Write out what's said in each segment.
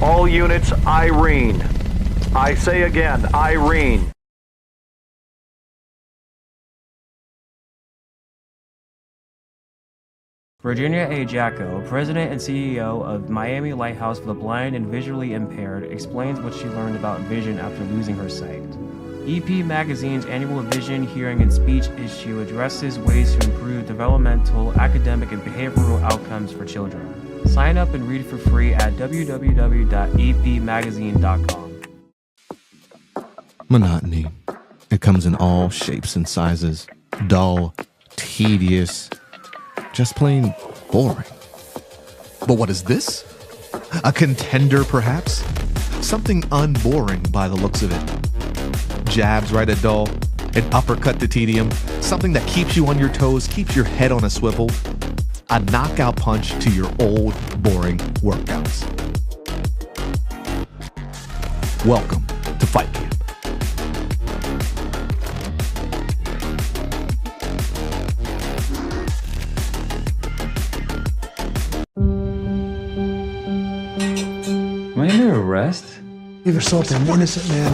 All units, Irene. I say again, Irene. Virginia A. Jacko, President and CEO of Miami Lighthouse for the Blind and Visually Impaired, explains what she learned about vision after losing her sight. EP Magazine's annual Vision, Hearing, and Speech issue addresses ways to improve developmental, academic, and behavioral outcomes for children. Sign up and read for free at www.epmagazine.com. Monotony. It comes in all shapes and sizes. Dull, tedious, just plain boring. But what is this? A contender, perhaps? Something unboring by the looks of it. Jabs right at dull, an uppercut to tedium, something that keeps you on your toes, keeps your head on a swivel, a knockout punch to your old, boring workouts. Welcome to Fight Camp. Am I under arrest? You've assaulted an innocent man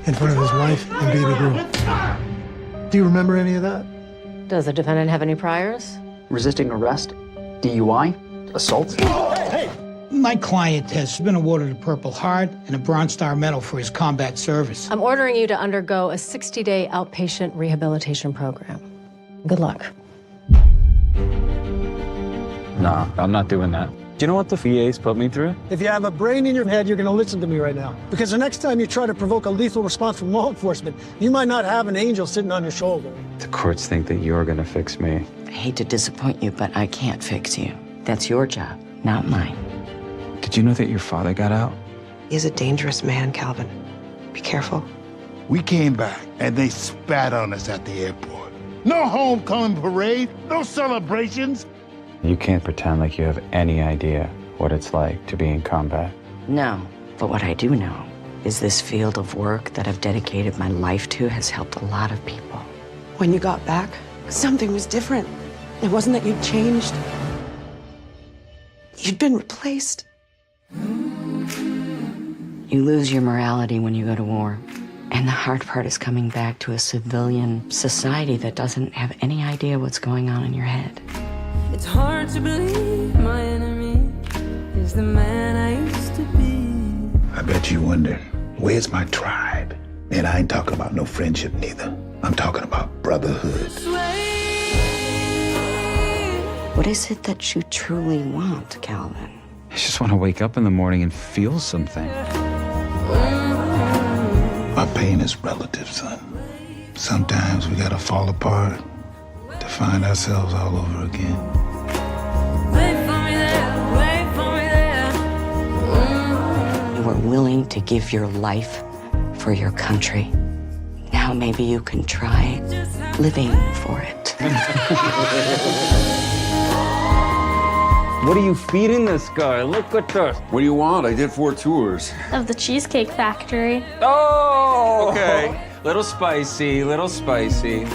in front of his wife and baby girl. Do you remember any of that? Does the defendant have any priors? Resisting arrest, DUI, assault. My client has been awarded a Purple Heart and a Bronze Star Medal for his combat service. I'm ordering you to undergo a 60-day outpatient rehabilitation program. Good luck. Nah, I'm not doing that. Do you know what the VA's put me through? If you have a brain in your head, you're going to listen to me right now. Because the next time you try to provoke a lethal response from law enforcement, you might not have an angel sitting on your shoulder. The courts think that you're gonna fix me. I hate to disappoint you, but I can't fix you. That's your job, not mine. Did you know that your father got out? He's a dangerous man, Calvin. Be careful. We came back and they spat on us at the airport. No homecoming parade, no celebrations. You can't pretend like you have any idea what it's like to be in combat. No, but what I do know is this field of work that I've dedicated my life to has helped a lot of people. When you got back, something was different. It wasn't that you'd changed. You'd been replaced. You lose your morality when you go to war. And the hard part is coming back to a civilian society that doesn't have any idea what's going on in your head. It's hard to believe my enemy is the man I used to be. I bet you wonder, where's my tribe? And I ain't talking about no friendship neither. I'm talking about brotherhood. What is it that you truly want, Calvin? I just want to wake up in the morning and feel something. My pain is relative, son. Sometimes we gotta fall apart to find ourselves all over again. You were willing to give your life for your country. Now maybe you can try living for it. What are you feeding this guy? Look at this. What do you want? I did 4 tours. Of the Cheesecake Factory. Oh! Okay. Little spicy, little spicy.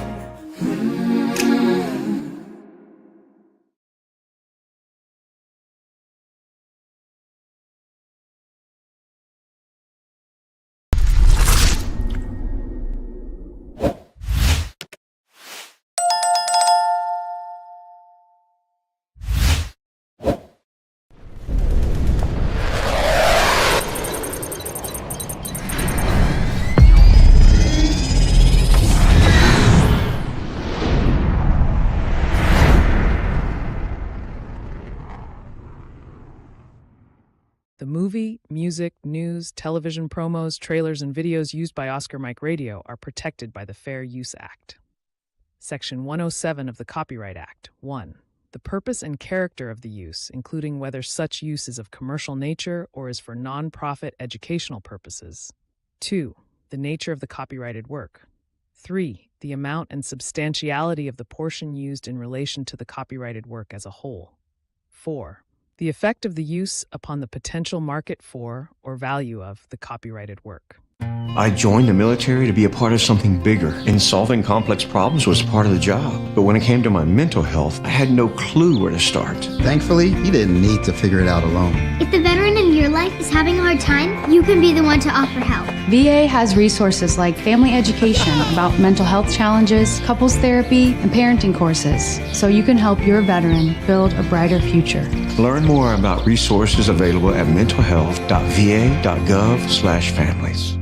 The movie, music, news, television promos, trailers, and videos used by Oscar Mike Radio are protected by the Fair Use Act. Section 107 of the Copyright Act. 1. The purpose and character of the use, including whether such use is of commercial nature or is for non-profit educational purposes. 2. The nature of the copyrighted work. 3. The amount and substantiality of the portion used in relation to the copyrighted work as a whole. 4. The effect of the use upon the potential market for or value of the copyrighted work. I joined the military to be a part of something bigger, and solving complex problems was part of the job. But when it came to my mental health, I had no clue where to start. Thankfully, you didn't need to figure it out alone. If the veteran in your life life is having a hard time, you can be the one to offer help. VA has resources like family education about mental health challenges, couples therapy, and parenting courses, so you can help your veteran build a brighter future. Learn more about resources available at mentalhealth.va.gov/families.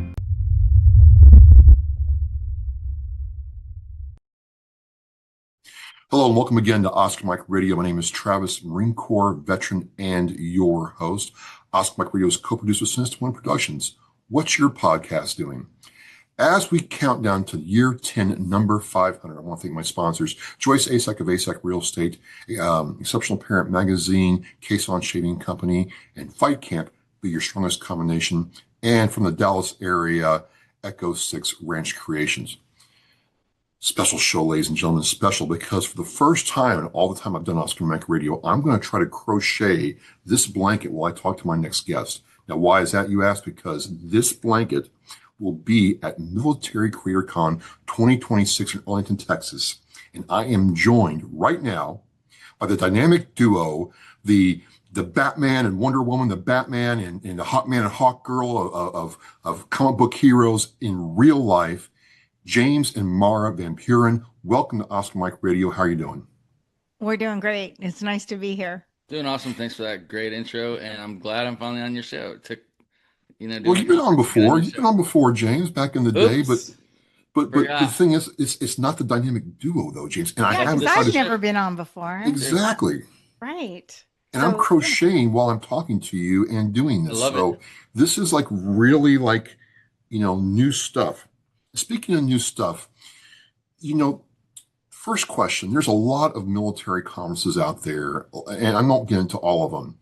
Hello and welcome again to Oscar Mike Radio. My name is Travis, Marine Corps veteran and your host. Oscar Mike Radio is co-produced with Sinister One Productions. What's your podcast doing? As we count down to year 10, number 500, I want to thank my sponsors, Joyce Asek of Asek Real Estate, Exceptional Parent Magazine, Case On Shaving Company, and Fight Camp, Be Your Strongest Combination, and from the Dallas area, Echo 6 Ranch Creations. Special show, ladies and gentlemen, special because for the first time in all the time I've done Oscar Mike Radio, I'm going to try to crochet this blanket while I talk to my next guest. Now, why is that, you ask? Because this blanket will be at Military Creator Con 2026 in Arlington, Texas. And I am joined right now by the dynamic duo, the Batman and Wonder Woman, the Batman and the Hawkman and Hawk Girl of comic book heroes in real life, James and Marah Van Prooyen. Welcome to Oscar Mike Radio. How are you doing? We're doing great. It's nice to be here. Doing awesome. Thanks for that great intro, and I'm glad I'm finally on your show. It took, well, you've been on before. You've been on before, James, back in the day. But the thing is, it's not the dynamic duo though, James. And I've never been on before. Exactly. Right. And I'm crocheting while I'm talking to you and doing this. So this is like really like, new stuff. Speaking of new stuff, first question, there's a lot of military conferences out there, and I won't get into all of them,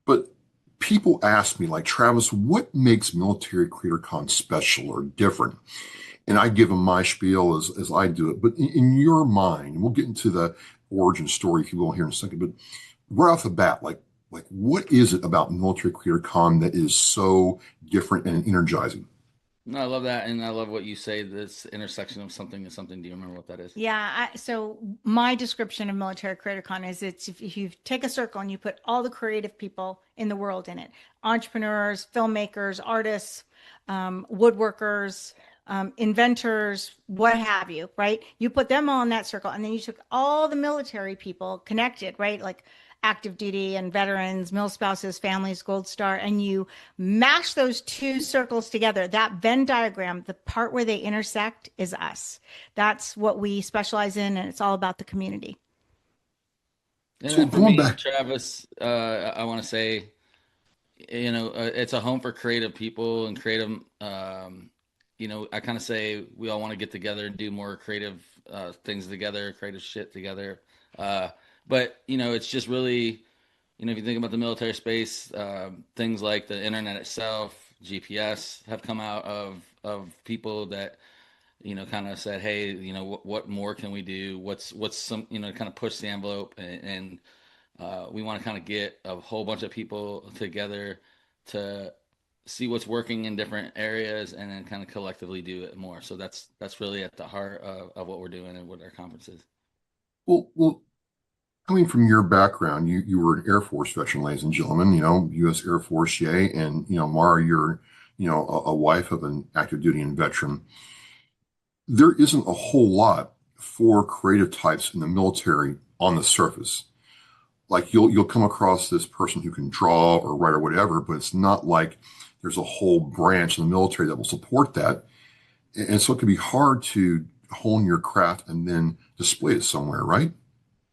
but people ask me, like, Travis, what makes Military Creator Con special or different? And I give them my spiel as I do it. But in your mind, and we'll get into the origin story if you will here in a second, but right off the bat, like what is it about Military Creator Con that is so different and energizing? No, I love that, and I love what you say, this intersection of something and something. Do you remember what that is? Yeah, so my description of Military Creator Con is it's if you take a circle and you put all the creative people in the world in it, entrepreneurs, filmmakers, artists, woodworkers, inventors, what have you, right? You put them all in that circle, and then you took all the military people connected, right? Like active duty and veterans, mil spouses, families, Gold Star, and you mash those two circles together. That Venn diagram, the part where they intersect is us. That's what we specialize in, and it's all about the community. And so for me, Travis, I want to say, it's a home for creative people and creative, I kind of say we all want to get together and do more creative things together, creative shit together. But, it's just really, if you think about the military space, things like the internet itself, GPS have come out of people that, kind of said, hey, what more can we do? What's some, kind of push the envelope. And we want to kind of get a whole bunch of people together to see what's working in different areas and then kind of collectively do it more. So that's really at the heart of what we're doing and what our conference is. Well, coming from your background, you were an Air Force veteran, ladies and gentlemen, U.S. Air Force, yay. And, Marah, you're, a wife of an active duty and veteran. There isn't a whole lot for creative types in the military on the surface. Like you'll come across this person who can draw or write or whatever, but it's not like there's a whole branch in the military that will support that. And so it can be hard to hone your craft and then display it somewhere, right?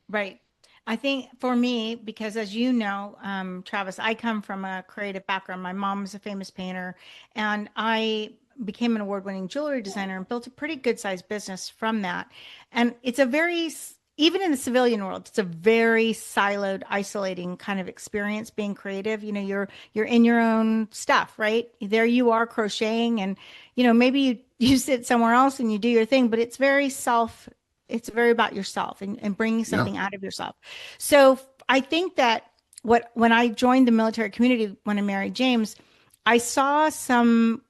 Right. I think for me, because as you know, Travis, I come from a creative background. My mom was a famous painter, and I became an award-winning jewelry designer and built a pretty good-sized business from that. And it's even in the civilian world, it's a very siloed, isolating kind of experience being creative. You're in your own stuff, right? There you are crocheting, and maybe you sit somewhere else and you do your thing, but it's very about yourself and bringing something out of yourself. So I think that when I joined the military community, when I married James, I saw some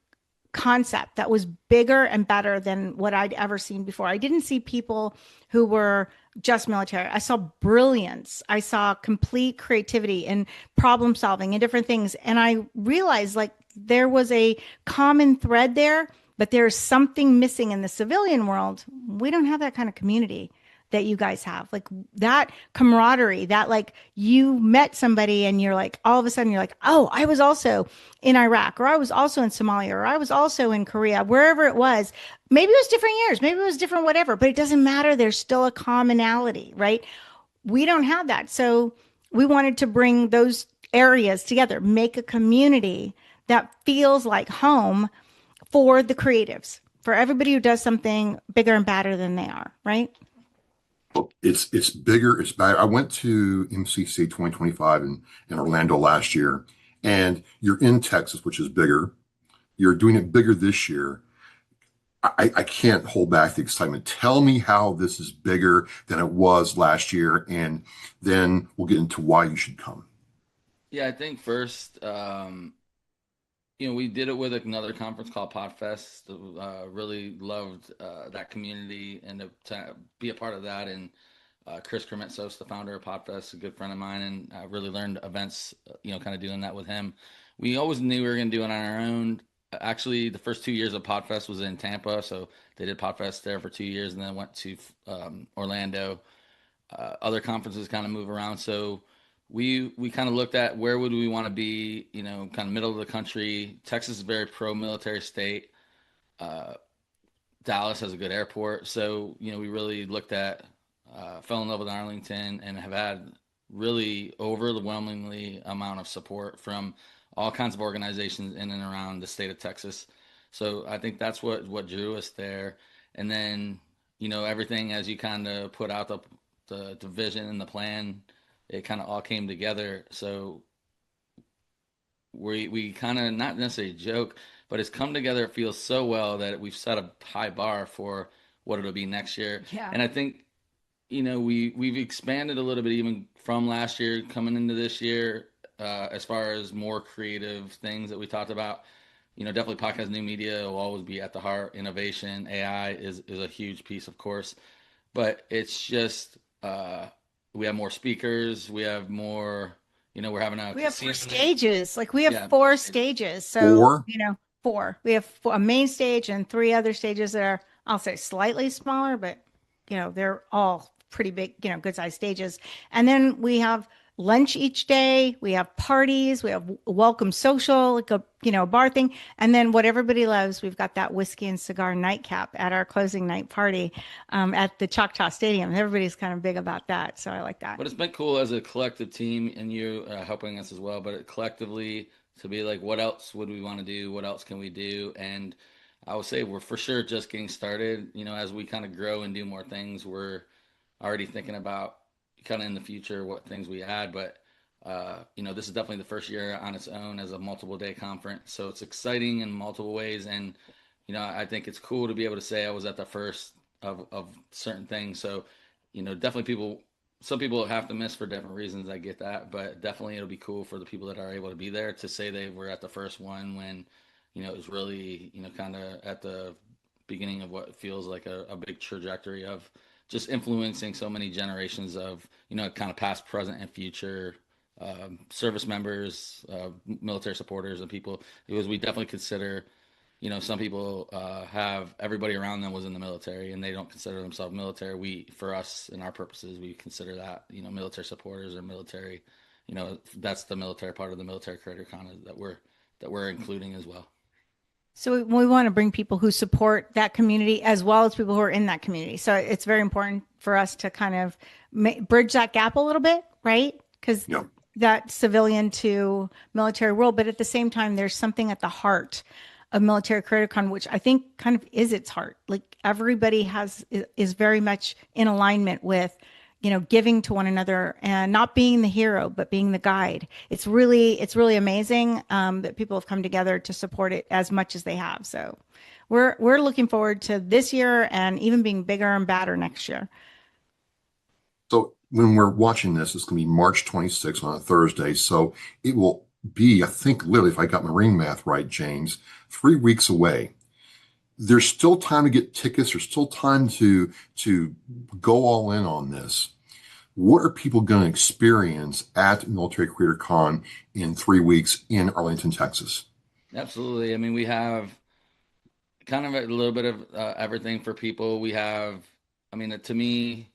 concept that was bigger and better than what I'd ever seen before. I didn't see people who were just military. I saw brilliance. I saw complete creativity and problem solving and different things. And I realized like there was a common thread there, but there's something missing in the civilian world. We don't have that kind of community that you guys have, like that camaraderie, that like you met somebody and you're like, all of a sudden you're like, oh, I was also in Iraq, or I was also in Somalia, or I was also in Korea, wherever it was. Maybe it was different years, maybe it was different, whatever, but it doesn't matter. There's still a commonality, right? We don't have that. So we wanted to bring those areas together, make a community that feels like home for the creatives, for everybody who does something bigger and badder than they are, right? It's bigger. It's better. I went to MCC 2025 in Orlando last year, and you're in Texas, which is bigger. You're doing it bigger this year. I can't hold back the excitement. Tell me how this is bigger than it was last year, and then we'll get into why you should come. Yeah, I think first, we did it with another conference called Podfest. Really loved that community and to be a part of that. And Chris Krementsos, the founder of Podfest, a good friend of mine, and I really learned events, kind of doing that with him. We always knew we were going to do it on our own. Actually, the first 2 years of Podfest was in Tampa, so they did Podfest there for 2 years, and then went to Orlando. Other conferences kind of move around, so we kind of looked at where would we want to be, kind of middle of the country. Texas is a very pro-military state. Dallas has a good airport. So, we really looked at, fell in love with Arlington, and have had really overwhelmingly amount of support from all kinds of organizations in and around the state of Texas. So I think that's what drew us there. And then, everything as you kind of put out the vision and the plan, it kind of all came together. So we kind of, not necessarily joke, but it's come together. It feels so well that we've set a high bar for what it'll be next year. Yeah. And I think, we've expanded a little bit even from last year coming into this year, as far as more creative things that we talked about. Definitely podcast, new media will always be at the heart. Innovation, AI is a huge piece, of course, but it's just, we have more speakers. We have more, we're having we have 4 stages. Like we have 4 stages. So, 4? 4. We have a main stage and 3 other stages that are, I'll say, slightly smaller, but, they're all pretty big, good sized stages. And then we have lunch each day. We have parties. We have welcome social, like a bar thing. And then what everybody loves, we've got that whiskey and cigar nightcap at our closing night party at the Choctaw Stadium. Everybody's kind of big about that. So I like that. But it's been cool as a collective team, and you helping us as well, but collectively to be like, what else would we want to do? What else can we do? And I would say we're for sure just getting started. As we kind of grow and do more things, we're already thinking about kind of in the future what things we add. But this is definitely the first year on its own as a multiple day conference, so it's exciting in multiple ways. And I think it's cool to be able to say I was at the first of certain things. So definitely some people have to miss for different reasons. I get that, but definitely it'll be cool for the people that are able to be there to say they were at the first one when it was really kind of at the beginning of what feels like a big trajectory of just influencing so many generations of, kind of past, present, and future service members, military supporters, and people. Because we definitely consider, some people have everybody around them was in the military and they don't consider themselves military. For us and our purposes, we consider that, military supporters or military, that's the military part of the military creator con that we're including as well. So we want to bring people who support that community as well as people who are in that community. So it's very important for us to kind of bridge that gap a little bit, right? Because that civilian to military world, but at the same time, there's something at the heart of Military Creator Con, which I think kind of is its heart. Like everybody is very much in alignment with, giving to one another and not being the hero, but being the guide. It's really amazing that people have come together to support it as much as they have. So we're looking forward to this year and even being bigger and badder next year. So when we're watching this, it's going to be March 26th on a Thursday. So it will be, I think, literally, if I got my ring math right, James, 3 weeks away. there's still time to get tickets. There's still time to go all in on this. What are people going to experience at Military Creator Con in 3 weeks in Arlington, Texas? Absolutely. I mean, we have kind of a little bit of everything for people. We have, I mean, to me,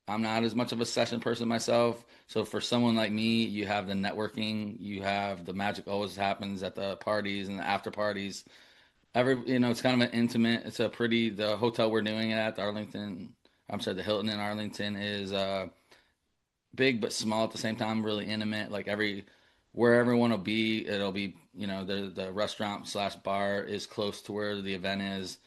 I'm not as much of a session person myself. So for someone like me, you have the networking, you have the magic always happens at the parties and the after parties. It's kind of an intimate, it's a pretty, the hotel we're doing it at, the the Hilton in Arlington is big but small at the same time, really intimate. Like where everyone will be, it'll be, the restaurant slash bar is close to where the event is.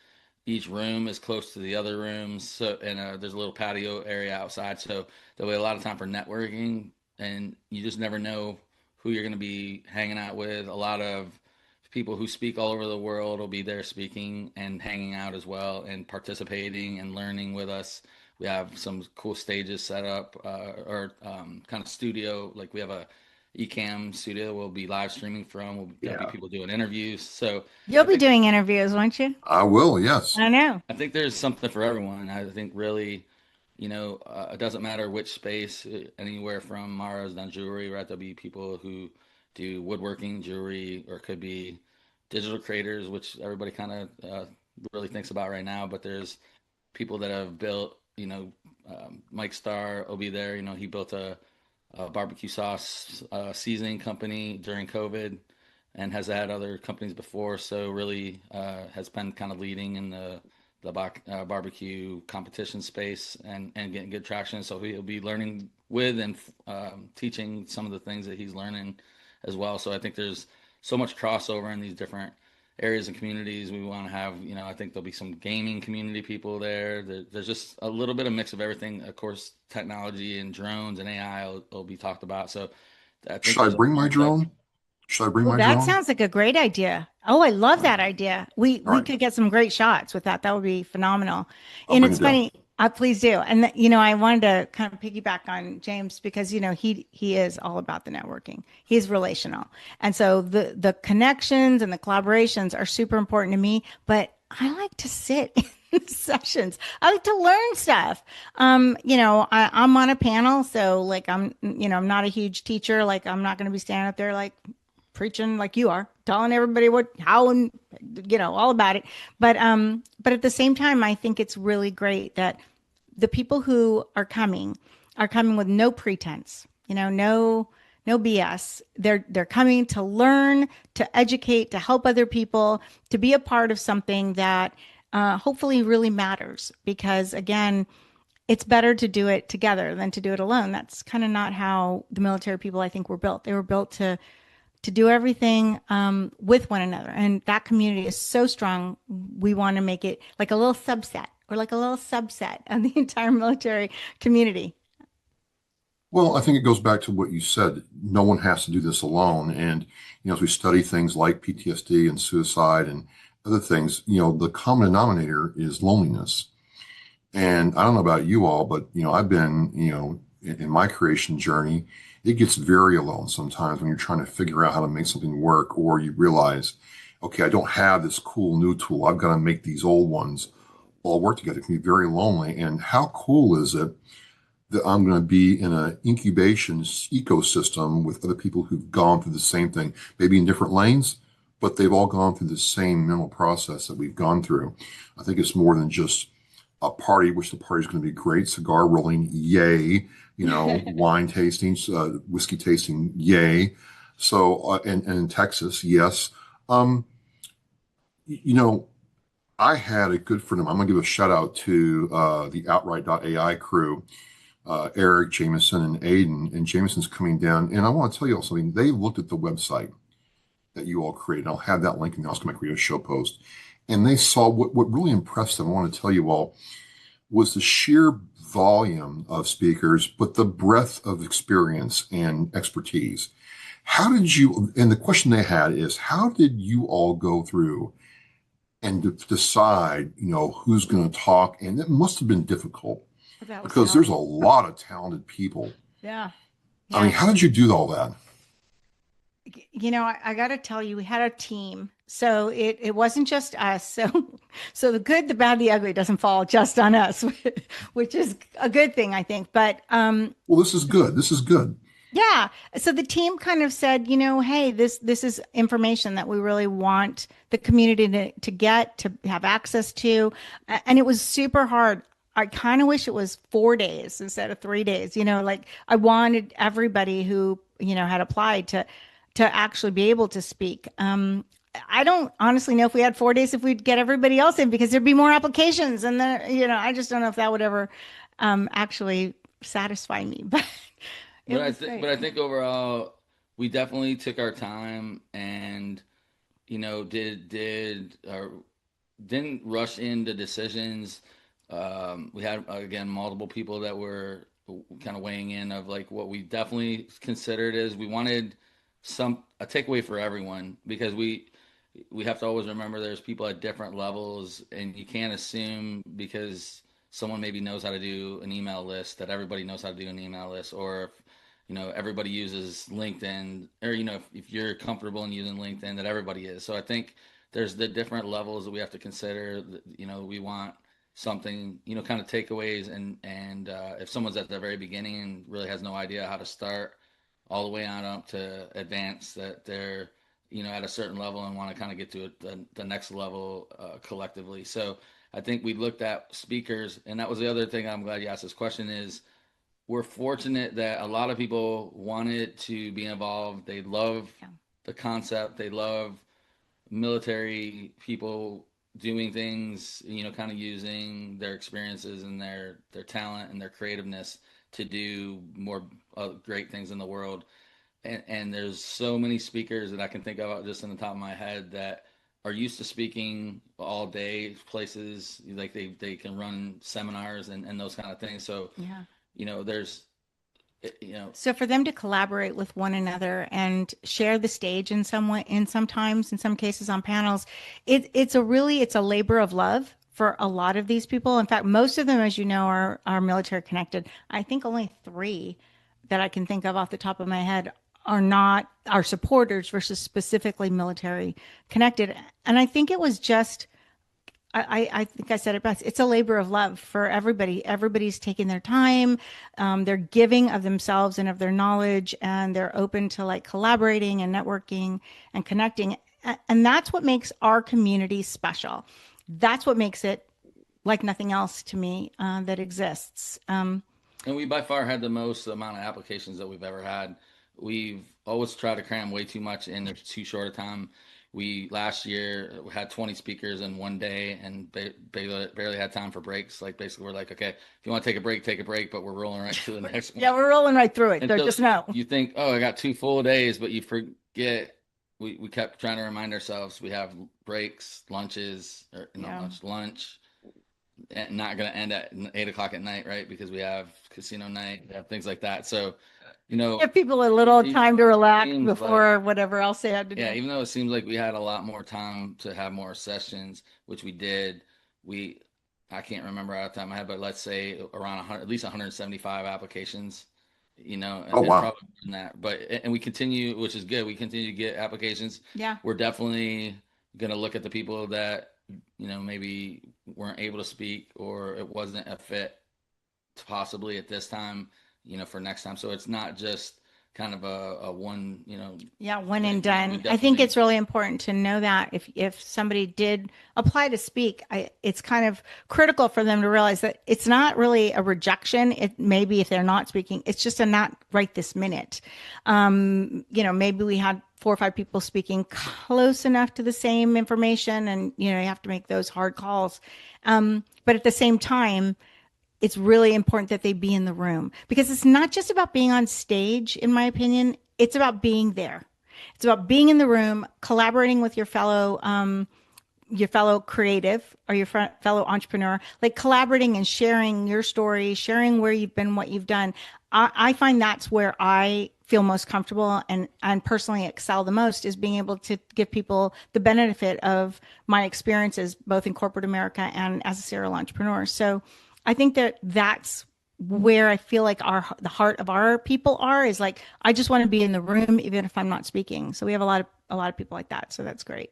Each room is close to the other rooms. So, and there's a little patio area outside. So there'll be a lot of time for networking, and you just never know who you're going to be hanging out with. A lot of people who speak all over the world will be there speaking and hanging out as well and participating and learning with us. We have some cool stages set up or kind of studio. Like we have a eCam studio we'll be live streaming from. There'll be people doing interviews. So You'll be doing interviews, won't you? I will, yes. I know. I think there's something for everyone. I think really, it doesn't matter which space, anywhere from Marah's done jewelry, right? There'll be people who do woodworking, jewelry, or it could be digital creators, which everybody kind of really thinks about right now. But there's people that have built, Mike Starr will be there. He built a barbecue sauce seasoning company during COVID and has had other companies before. So really has been kind of leading in the barbecue competition space and getting good traction. So he'll be learning with and teaching some of the things that he's learning as well. So I think there's so much crossover in these different areas and communities. We want to have, I think there'll be some gaming community people there. There's just a little bit of mix of everything. Of course, technology and drones and AI will be talked about. So I think Should I bring my drone? Should I bring my That drone? sounds like a great idea. Oh, I love that idea. We could get some great shots with that. That would be phenomenal. And it's funny. Please do. And I wanted to kind of piggyback on James because he is all about the networking. He's relational, and so the connections and the collaborations are super important to me. But I like to sit in sessions. I like to learn stuff. I'm on a panel, so like I'm not a huge teacher. Like I'm not going to be standing up there like preaching like you are, telling everybody how and all about it. But at the same time, I think it's really great that the people who are coming with no pretense, no BS. They're coming to learn, to educate, to help other people, to be a part of something that hopefully really matters. Because again, it's better to do it together than to do it alone. That's kind of not how the military people, I think, were built. They were built to do everything with one another. And that community is so strong. We want to make it like a little subset of the entire military community. Well, I think it goes back to what you said. No one has to do this alone. And, as we study things like PTSD and suicide and other things, the common denominator is loneliness. And I don't know about you all, but, I've been, in my creation journey, it gets very alone sometimes when you're trying to figure out how to make something work, or you realize, okay, I don't have this cool new tool. I've got to make these old ones all work together. It can be very lonely. And how cool is it that I'm going to be in an incubation ecosystem with other people who've gone through the same thing, maybe in different lanes, but they've all gone through the same mental process that we've gone through. I think it's more than just a party, which the party's going to be great, cigar rolling, yay, wine tasting, whiskey tasting, yay. So, and in Texas, yes. I had a good friend of mine. I'm going to give a shout out to the Outright.ai crew, Eric, Jameson, and Aiden. And Jameson's coming down. And I want to tell you all something. They looked at the website that you all created. I'll have that link in the Oscar Mike Radio show post. And they saw what really impressed them. I want to tell you all was the sheer volume of speakers, but the breadth of experience and expertise. How did you, and the question they had is, how did you all go through and decide, who's going to talk? And it must have been difficult because there's a lot of talented people. Yeah. I mean, how did you do all that? I got to tell you, we had a team So it wasn't just us. So the good, the bad, the ugly doesn't fall just on us, which is a good thing, I think. But well, this is good. This is good. yeah. So the team kind of said, hey, this is information that we really want the community to get, to have access to. And it was super hard. I kind of wish it was 4 days instead of 3 days. Like I wanted everybody who, had applied to actually be able to speak. I don't honestly know if we had 4 days if we'd get everybody else in, because there'd be more applications, and then I just don't know if that would ever actually satisfy me. But I think overall we definitely took our time and didn't rush into decisions. We had again multiple people that were kind of weighing in of like what we definitely considered is we wanted a takeaway for everyone, because we have to always remember there's people at different levels, and you can't assume because someone maybe knows how to do an email list that everybody knows how to do an email list, or if everybody uses LinkedIn, or if you're comfortable in using LinkedIn, that everybody is. So I think there's the different levels that we have to consider. We want something, kind of takeaways, and if someone's at the very beginning and really has no idea how to start, all the way on up to advance, that they're at a certain level and want to kind of get to the next level collectively. So I think we looked at speakers, and that was the other thing. I'm glad you asked this question. Is we're fortunate that a lot of people wanted to be involved. They love the concept. They love military people doing things, kind of using their experiences and their talent and their creativeness to do more great things in the world. And there's so many speakers that I can think of just in the top of my head that are used to speaking all day places, like they can run seminars and those kind of things. So, there's, So for them to collaborate with one another and share the stage in some way, in some cases on panels, it's a labor of love for a lot of these people. In fact, most of them, as you know, are military connected. I think only 3 that I can think of off the top of my head are supporters versus specifically military connected. And I think it was just, I think I said it best. It's a labor of love for everybody. Everybody's taking their time. They're giving of themselves and of their knowledge, and they're open to like collaborating and networking and connecting. And that's what makes our community special. That's what makes it like nothing else to me that exists. And we by far had the most amount of applications that we've ever had. We've always tried to cram way too much in too short a time. We last year had 20 speakers in one day and barely had time for breaks. Like basically we're like, okay, if you want to take a break, but we're rolling right to the next one. Yeah, we're rolling right through it. So just know. You think, oh, I got 2 full days, but you forget. We kept trying to remind ourselves we have breaks, lunches, or lunch, and not going to end at 8 o'clock at night, right? Because we have casino night, we have things like that. So, give people a little time to relax before whatever else they had to do. Yeah, even though it seems like we had a lot more time to have more sessions, which we did, I can't remember out of the top of my head, but let's say around at least 175 applications. Oh, wow. Probably than that. But and we continue, which is good. We continue to get applications. Yeah. We're definitely going to look at the people that maybe weren't able to speak, or it wasn't a fit possibly at this time, for next time. So it's not just kind of a one, one and done. I think it's really important to know that if somebody did apply to speak, it's kind of critical for them to realize that it's not really a rejection. It maybe if they're not speaking, it's just a not right this minute. Maybe we had 4 or 5 people speaking close enough to the same information, and you have to make those hard calls. But at the same time, it's really important that they be in the room, because it's not just about being on stage, in my opinion. It's about being there. It's about being in the room, collaborating with your fellow creative or your fellow entrepreneur, like collaborating and sharing your story, sharing where you've been, what you've done. I find that's where I feel most comfortable and personally excel the most, is being able to give people the benefit of my experiences, both in corporate America and as a serial entrepreneur. So I think that's where I feel like the heart of our people is like, I just want to be in the room, even if I'm not speaking. So we have a lot of people like that. So that's great.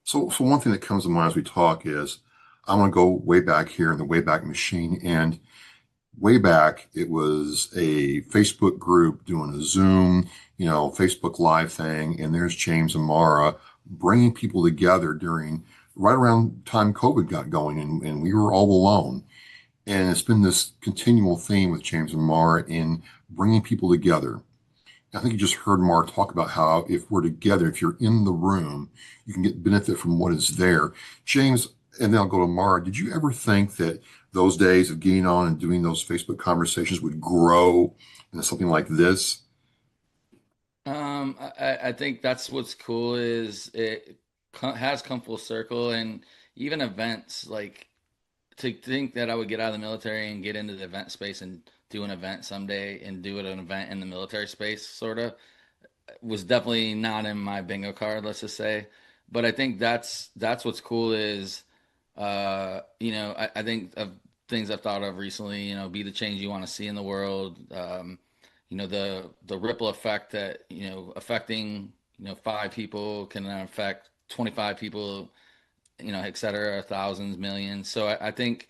So one thing that comes to mind as we talk is I want to go way back here in the Wayback Machine. And way back, it was a Facebook group doing a Zoom, Facebook Live thing. And there's James and Marah bringing people together during right around time COVID got going, and we were all alone. And it's been this continual theme with James and Marah in bringing people together. I think you just heard Mark talk about how if we're together, if you're in the room, you can get benefit from what is there. James, and then I'll go to Mark. Did you ever think that those days of getting on and doing those Facebook conversations would grow into something like this? I think that's what's cool is it has come full circle, and even events like to think that I would get out of the military and get into the event space and do an event someday and do an event in the military space sort of was definitely not in my bingo card, let's just say. But I think that's what's cool is I think of things I've thought of recently, be the change you want to see in the world. The ripple effect that, affecting, 5 people can then affect 25 people, et cetera, thousands, millions. So I think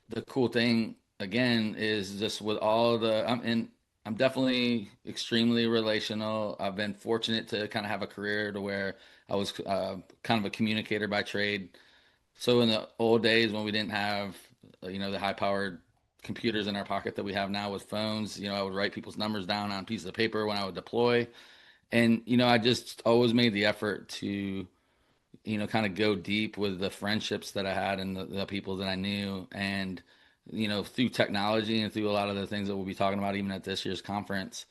the cool thing again is just with all the I'm definitely extremely relational. I've been fortunate to kind of have a career to where I was kind of a communicator by trade. So in the old days when we didn't have the high powered computers in our pocket that we have now with phones, I would write people's numbers down on pieces of paper when I would deploy. And I just always made the effort to kind of go deep with the friendships that I had and the people that I knew. And, through technology and through a lot of the things that we'll be talking about, even at this year's conference,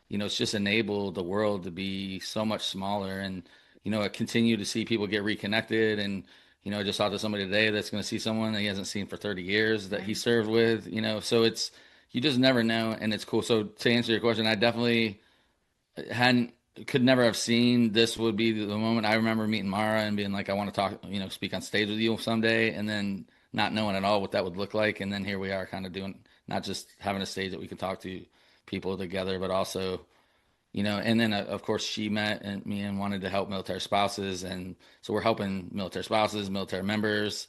it's just enabled the world to be so much smaller. And, I continue to see people get reconnected. And, I just talked to somebody today that's going to see someone that he hasn't seen for 30 years that he served with, so you just never know. And it's cool. So to answer your question, I definitely could never have seen this would be the moment. I remember meeting Marah and being like, I want to talk, speak on stage with you someday, and then not knowing at all what that would look like. And then here we are kind of doing, not just having a stage that we can talk to people together, but also, and then of course she met me and wanted to help military spouses. And so we're helping military spouses, military members,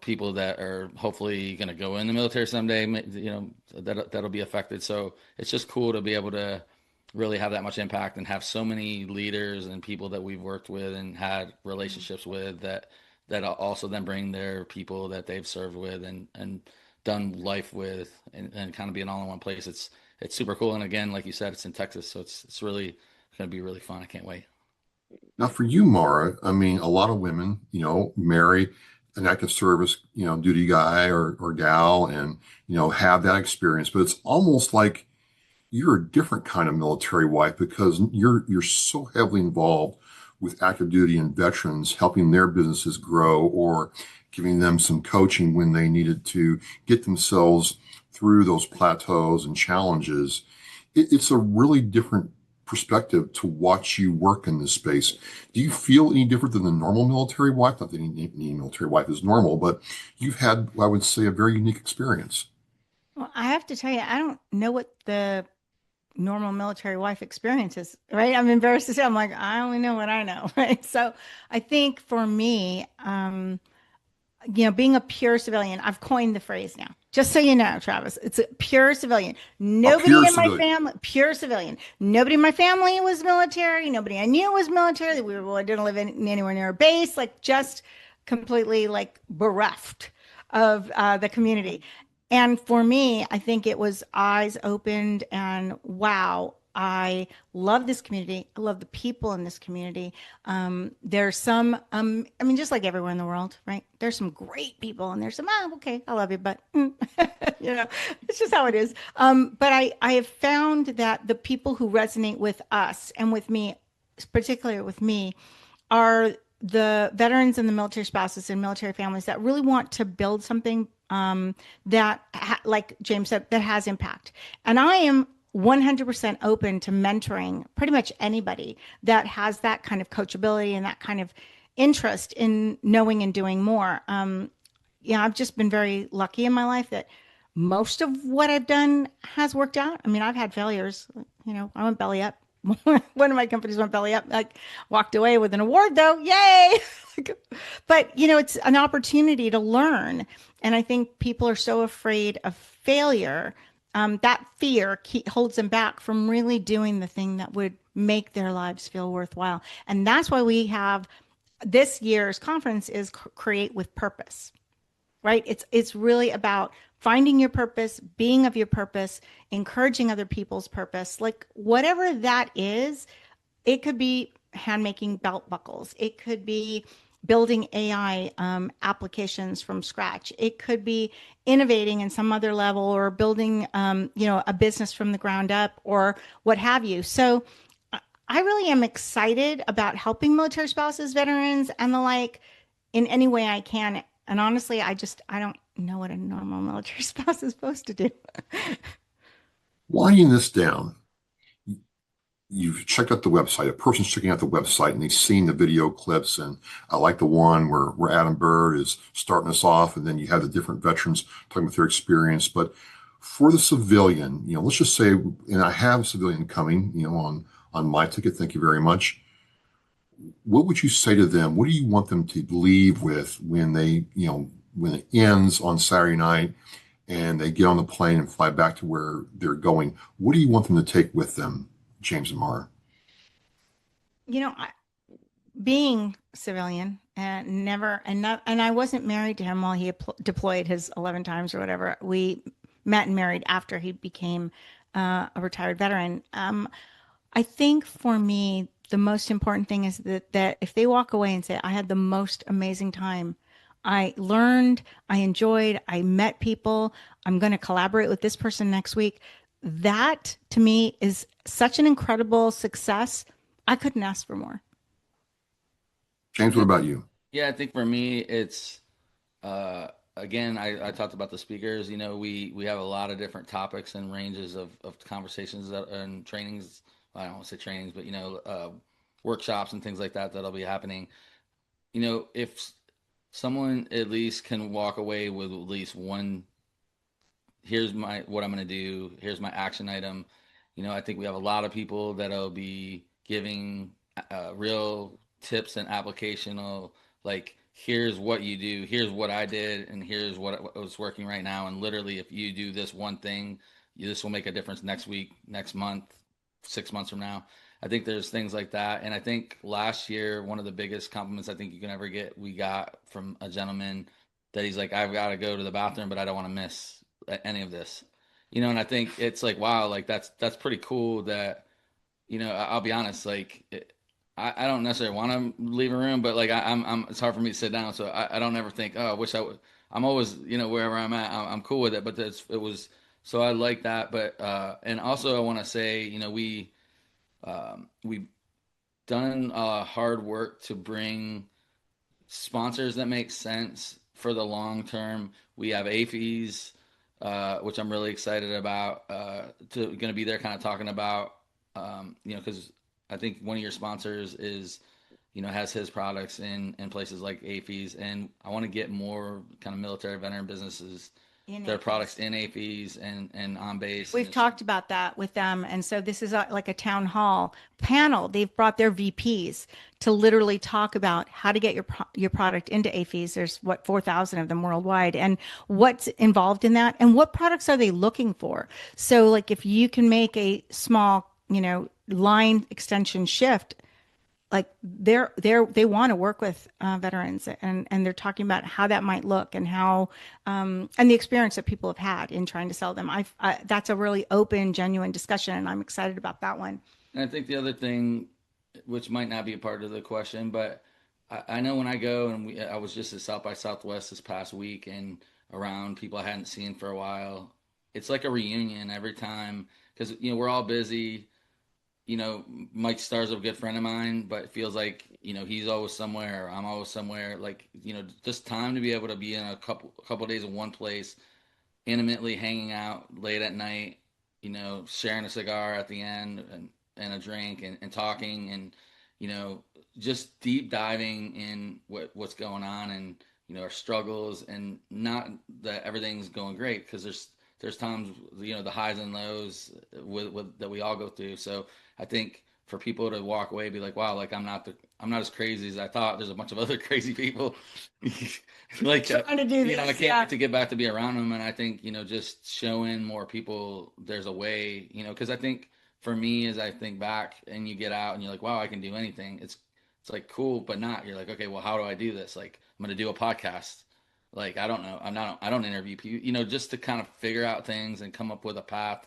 people that are hopefully going to go in the military someday, that'll be affected. So it's just cool to be able to really have that much impact and have so many leaders and people that we've worked with and had relationships with that also then bring their people that they've served with and done life with and kind of being all in one place. It's super cool. And again, like you said, it's in Texas, so it's really going to be really fun. I can't wait. Now, for you, Marah, I mean, a lot of women, marry an active service, duty guy or gal and, have that experience. But it's almost like you're a different kind of military wife because you're so heavily involved with active duty and veterans, helping their businesses grow or giving them some coaching when they needed to get themselves through those plateaus and challenges. It's a really different perspective to watch you work in this space. Do you feel any different than the normal military wife? Not that any military wife is normal, but you've had, I would say, a very unique experience. Well, I have to tell you, I don't know what the normal military wife experiences, right? I'm embarrassed to say, I'm like, I only know what I know, right? So I think for me, being a pure civilian, I've coined the phrase now, just so you know, Travis, it's a pure civilian. Nobody in my family, pure civilian. Nobody in my family was military. Nobody I knew was military. I didn't live anywhere near a base, like just completely like bereft of the community. And for me, I think it was eyes opened and wow, I love this community. I love the people in this community. There's some, just like everywhere in the world, right? There's some great people and there's some, okay, I love you, but it's just how it is. But I have found that the people who resonate with us and with me, particularly with me, are the veterans and the military spouses and military families that really want to build something like James said, that has impact. And I am 100% open to mentoring pretty much anybody that has that kind of coachability and that kind of interest in knowing and doing more. I've just been very lucky in my life that most of what I've done has worked out. I mean, I've had failures, I went belly up one of my companies went belly up, like walked away with an award though. Yay. But it's an opportunity to learn. And I think people are so afraid of failure. That fear holds them back from really doing the thing that would make their lives feel worthwhile. And that's why we have this year's conference is Create with Purpose, right? It's really about finding your purpose, being of your purpose, encouraging other people's purpose, like whatever that is. It could be hand making belt buckles. It could be building AI applications from scratch. It could be innovating in some other level, or building, a business from the ground up, or what have you. So I really am excited about helping military spouses, veterans, and the like in any way I can. And honestly, I don't know what a normal military spouse is supposed to do. Winding this down, you've checked out the website. A person's checking out the website and they've seen the video clips. And I like the one where Adam Bird is starting us off, and then you have the different veterans talking about their experience. But for the civilian, let's just say, and I have a civilian coming, on my ticket. Thank you very much. What would you say to them? What do you want them to leave with when when it ends on Saturday night and they get on the plane and fly back to where they're going? What do you want them to take with them, James and Marah? Being civilian and I wasn't married to him while he deployed his 11 times or whatever. We met and married after he became a retired veteran. I think for me, the most important thing is that if they walk away and say, I had the most amazing time, I learned, I enjoyed, I met people, I'm going to collaborate with this person next week. That to me is such an incredible success. I couldn't ask for more. James, what about you? Yeah, I think for me, it's, again, I talked about the speakers. We have a lot of different topics and ranges of conversations and trainings. I don't want to say trainings, but, workshops and things like that that'll be happening. If someone at least can walk away with at least one, here's what I'm going to do, here's my action item. I think we have a lot of people that'll be giving real tips and applicational, like, here's what you do, here's what I did, and here's what was working right now. And literally, if you do this one thing, this will make a difference next week, next month, 6 months from now. I think there's things like that. And I think last year, one of the biggest compliments I think you can ever get, we got from a gentleman that he's like, I've got to go to the bathroom, but I don't want to miss any of this. And I think it's like, wow, like that's pretty cool that, I'll be honest, like I don't necessarily want to leave a room, but like I'm it's hard for me to sit down. So I don't ever think, oh, I wish I would. I'm always, wherever I'm at, I'm cool with it. But it was, so I like that. But, and also I want to say, we've done hard work to bring sponsors that make sense for the long term. We have AFES, which I'm really excited about, going to be there kind of talking about, because I think one of your sponsors is, has his products in places like AFES, and I want to get more kind of military veteran businesses, their products in AFES and on base. We've talked about that with them. And so this is like a town hall panel. They've brought their VPs to literally talk about how to get your product into AFES. There's 4,000 of them worldwide, and what's involved in that, and what products are they looking for. So like if you can make a small, line extension shift, like they want to work with veterans, and they're talking about how that might look, and how and the experience that people have had in trying to sell them. That's a really open, genuine discussion, and I'm excited about that one. And I think the other thing, which might not be a part of the question, but I know when I go, and I was just at South by Southwest this past week, and around people I hadn't seen for a while, it's like a reunion every time, because we're all busy. Mike Starr's a good friend of mine, but it feels like, he's always somewhere, I'm always somewhere. Like, just time to be able to be in a couple days in one place, intimately hanging out late at night, sharing a cigar at the end and a drink and talking and, just deep diving in what's going on and, our struggles, and not that everything's going great, because there's times, the highs and lows with that we all go through. So I think for people to walk away, be like, wow, like I'm not as crazy as I thought. There's a bunch of other crazy people. Like, trying to do this, I can't wait to get back to be around them. And I think, just showing more people there's a way, because I think for me, as I think back and you get out and you're like, wow, I can do anything. It's like cool, but not. You're like, okay, well, how do I do this? Like, I'm going to do a podcast. Like, I don't know. I don't interview people, just to kind of figure out things and come up with a path.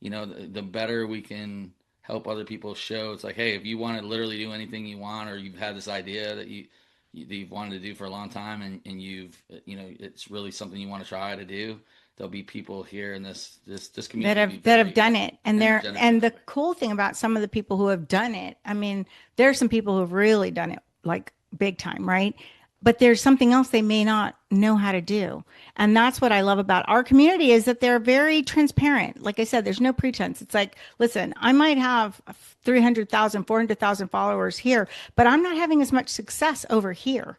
The better we can help other people show. It's like, hey, if you want to literally do anything you want, or you've had this idea that you've wanted to do for a long time, and you've, it's really something you want to try to do, there'll be people here in this community that have done it. And the cool thing about some of the people who have done it, I mean, there are some people who have really done it like big time, right? But there's something else they may not know how to do. And that's what I love about our community, is that they're very transparent. Like I said, there's no pretense. It's like, listen, I might have 300,000, 400,000 followers here, but I'm not having as much success over here.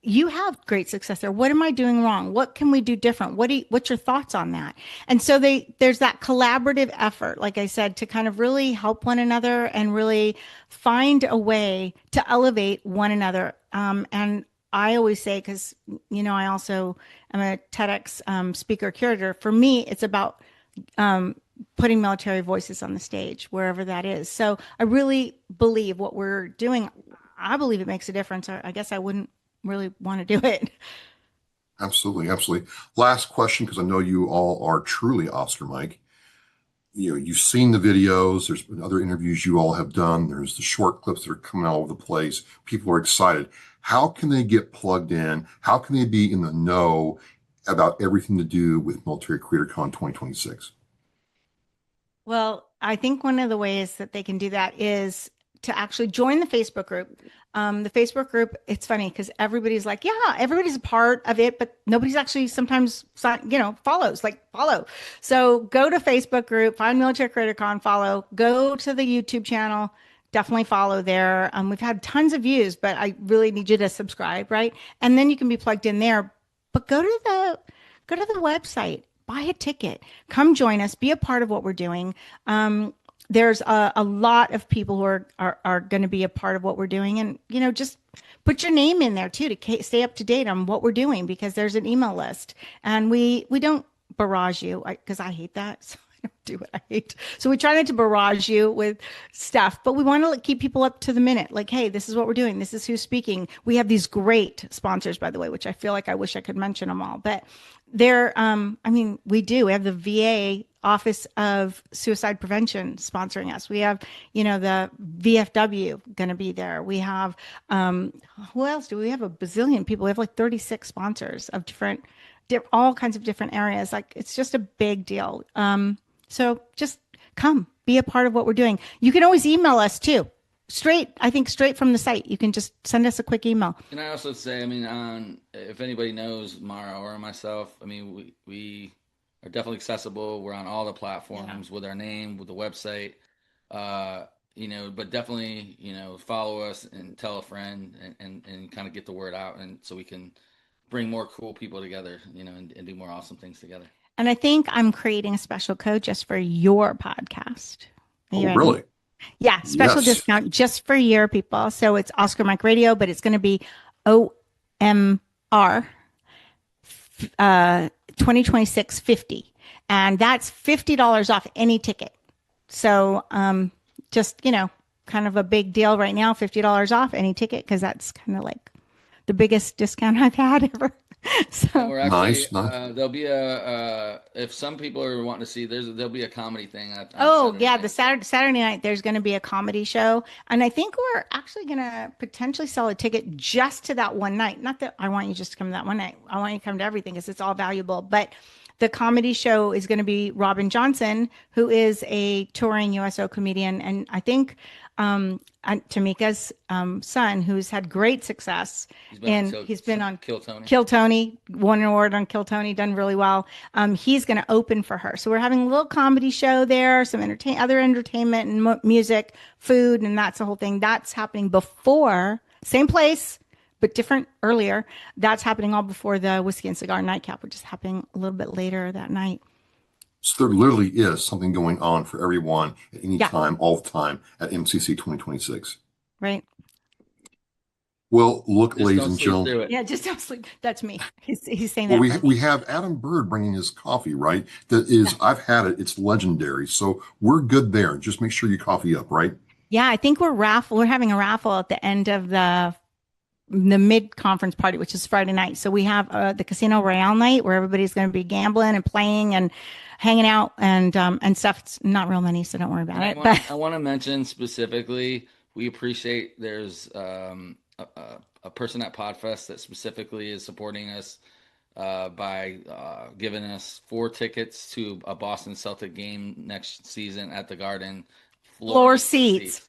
You have great success there. What am I doing wrong? What can we do different? What's your thoughts on that? And so there's that collaborative effort, like I said, to kind of really help one another and really find a way to elevate one another. And I always say, because, I also am a TEDx speaker curator. For me, it's about putting military voices on the stage, wherever that is. So I really believe what we're doing, I believe it makes a difference. I guess I wouldn't really want to do it. Absolutely. Absolutely. Last question, because I know you all are truly Oscar Mike. You've seen the videos. There's been other interviews you all have done. There's the short clips that are coming all over the place. People are excited. How can they get plugged in? How can they be in the know about everything to do with Military Creator Con 2026? Well, I think one of the ways that they can do that is to actually join the Facebook group. The Facebook group, it's funny because everybody's like, yeah, everybody's a part of it, but nobody's actually sometimes, follows, follow. So go to Facebook group, find Military Creator Con, follow, go to the YouTube channel, definitely follow there. We've had tons of views, but I really need you to subscribe, right? And then you can be plugged in there, but go to the website, buy a ticket, come join us, be a part of what we're doing. There's a lot of people who are going to be a part of what we're doing. And, just put your name in there too, to stay up to date on what we're doing, because there's an email list, and we don't barrage you, because I hate that. So I don't do what I hate. So we try not to barrage you with stuff, but we want to keep people up to the minute. Like, hey, this is what we're doing. This is who's speaking. We have these great sponsors, by the way, which I feel like I wish I could mention them all, but they're, we do. We have the VA Office of Suicide Prevention sponsoring us. We have, the VFW going to be there. We have, who else do we have? A bazillion people. We have like 36 sponsors of all kinds of different areas. Like, it's just a big deal. So just come be a part of what we're doing. You can always email us too. Straight from the site. You can just send us a quick email. Can I also say, if anybody knows Mara or myself, we are definitely accessible. We're on all the platforms with our name, with the website, but definitely, follow us and tell a friend and kind of get the word out. And so we can bring more cool people together, and do more awesome things together. And I think I'm creating a special code just for your podcast. Oh, really? Yeah, special discount just for your people. So it's Oscar Mike Radio, but it's going to be OMR 2026 50. And that's $50 off any ticket. So just, kind of a big deal right now, $50 off any ticket, because that's kind of like the biggest discount I've had ever. So we're actually, nice. There'll be if some people are wanting to see, there'll be a comedy thing. The Saturday night, there's going to be a comedy show. And I think we're actually going to potentially sell a ticket just to that one night. Not that I want you just to come that one night. I want you to come to everything, because it's all valuable. But the comedy show is going to be Robin Johnson, who is a touring USO comedian. And I think Tamika's son, who's had great success. He's been on Kill Tony, won an award on Kill Tony, done really well. He's going to open for her. So we're having a little comedy show there, some other entertainment and music, food, and that's the whole thing. That's happening before, same place, but different earlier. That's happening all before the Whiskey and Cigar Nightcap, which is happening a little bit later that night. So there literally is something going on for everyone at any Yeah. time, all the time at MCC 2026. Right. Well, look, Just ladies don't and sleep gentlemen. through it. Yeah, just don't sleep. That's me. He's saying Well, that. we have Adam Bird bringing his coffee, right? That is, I've had it. It's legendary. So we're good there. Just make sure you coffee up, right? Yeah, I think we're having a raffle at the end of the mid-conference party, which is Friday night. So we have the Casino Royale night where everybody's going to be gambling and playing and hanging out and stuff. It's not real money, so don't worry about it. I want to mention specifically, we appreciate there's a person at Podfest that specifically is supporting us by giving us 4 tickets to a Boston Celtic game next season at the Garden. Floor seats.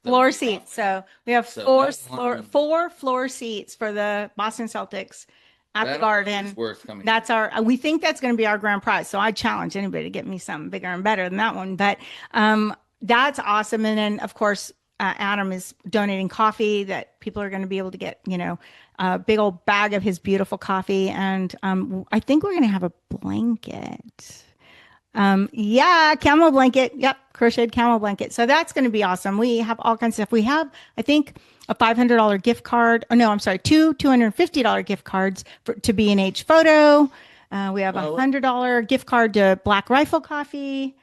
So we have four floor seats for the Boston Celtics at the Garden. It's worth coming. We think that's going to be our grand prize. So I challenge anybody to get me something bigger and better than that one. But that's awesome. And then of course, Adam is donating coffee that people are going to be able to get, a big old bag of his beautiful coffee. And I think we're going to have a blanket. Camel blanket. Yep. Crocheted camel blanket. So that's going to be awesome. We have all kinds of stuff. We have, I think, a $500 gift card. Oh, no, I'm sorry. 2 $250 gift cards to B&H Photo. We have a $100 gift card to Black Rifle Coffee.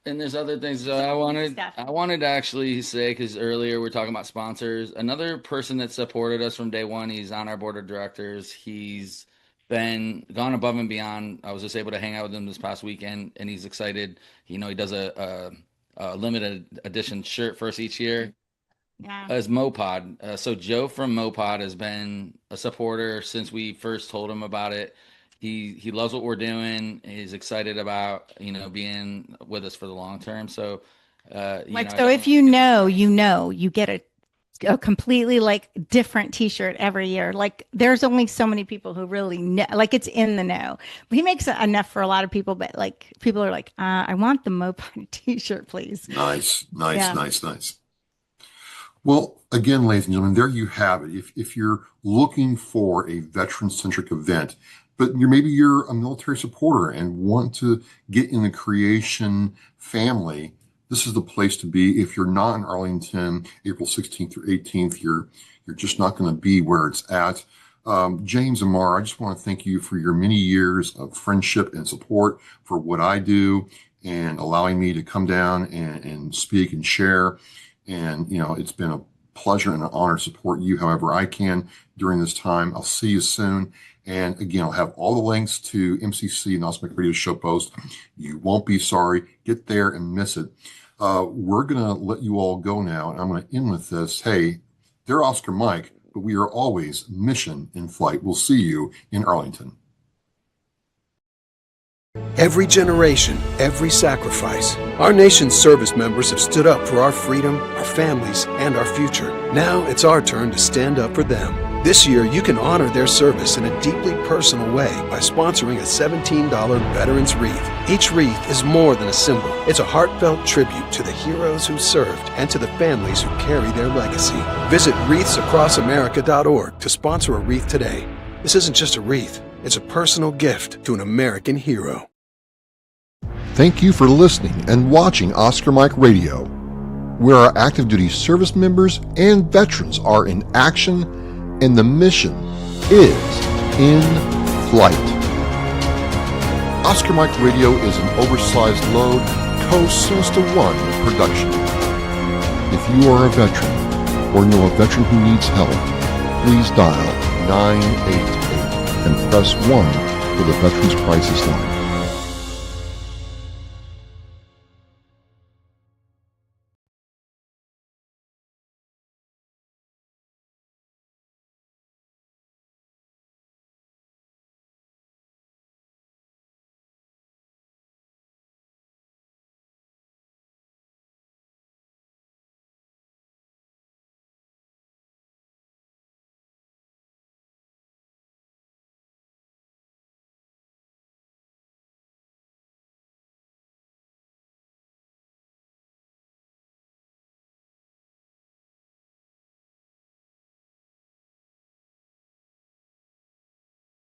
And there's other things that I wanted to actually say, because earlier we're talking about sponsors. Another person that supported us from day one, he's on our board of directors. He's been gone above and beyond. I was just able to hang out with him this past weekend, and he's excited. He does a limited edition shirt for us each year. Yeah. As Mopod. So Joe from Mopod has been a supporter since we first told him about it. He loves what we're doing. He's excited about, being with us for the long term. So, if you get a completely different t-shirt every year. There's only so many people who really know, it's in the know. But he makes enough for a lot of people, but people are like, I want the Moped t-shirt, please. Nice. Well, again, ladies and gentlemen, there you have it. If you're looking for a veteran-centric event, but maybe you're a military supporter and want to get in the creation family, this is the place to be. If you're not in Arlington, April 16th through 18th, you're just not going to be where it's at. James and Marah, I just want to thank you for your many years of friendship and support for what I do and allowing me to come down and speak and share. And, it's been a pleasure and an honor to support you however I can during this time. I'll see you soon. And again, I'll have all the links to MCC and Oscar Mike Radio show post. You won't be sorry. Get there and miss it. We're going to let you all go now. And I'm going to end with this. Hey, they're Oscar Mike, but we are always mission in flight. We'll see you in Arlington. Every generation, every sacrifice. Our nation's service members have stood up for our freedom, our families, and our future. Now it's our turn to stand up for them. This year, you can honor their service in a deeply personal way by sponsoring a $17 Veterans Wreath. Each wreath is more than a symbol. It's a heartfelt tribute to the heroes who served and to the families who carry their legacy. Visit wreathsacrossamerica.org to sponsor a wreath today. This isn't just a wreath. It's a personal gift to an American hero. Thank you for listening and watching Oscar Mike Radio, where our active duty service members and veterans are in action and the mission is in flight. Oscar Mike Radio is an oversized load Co-Sinister One production. If you are a veteran or know a veteran who needs help, please dial 988 and press 1 for the Veterans Crisis Line.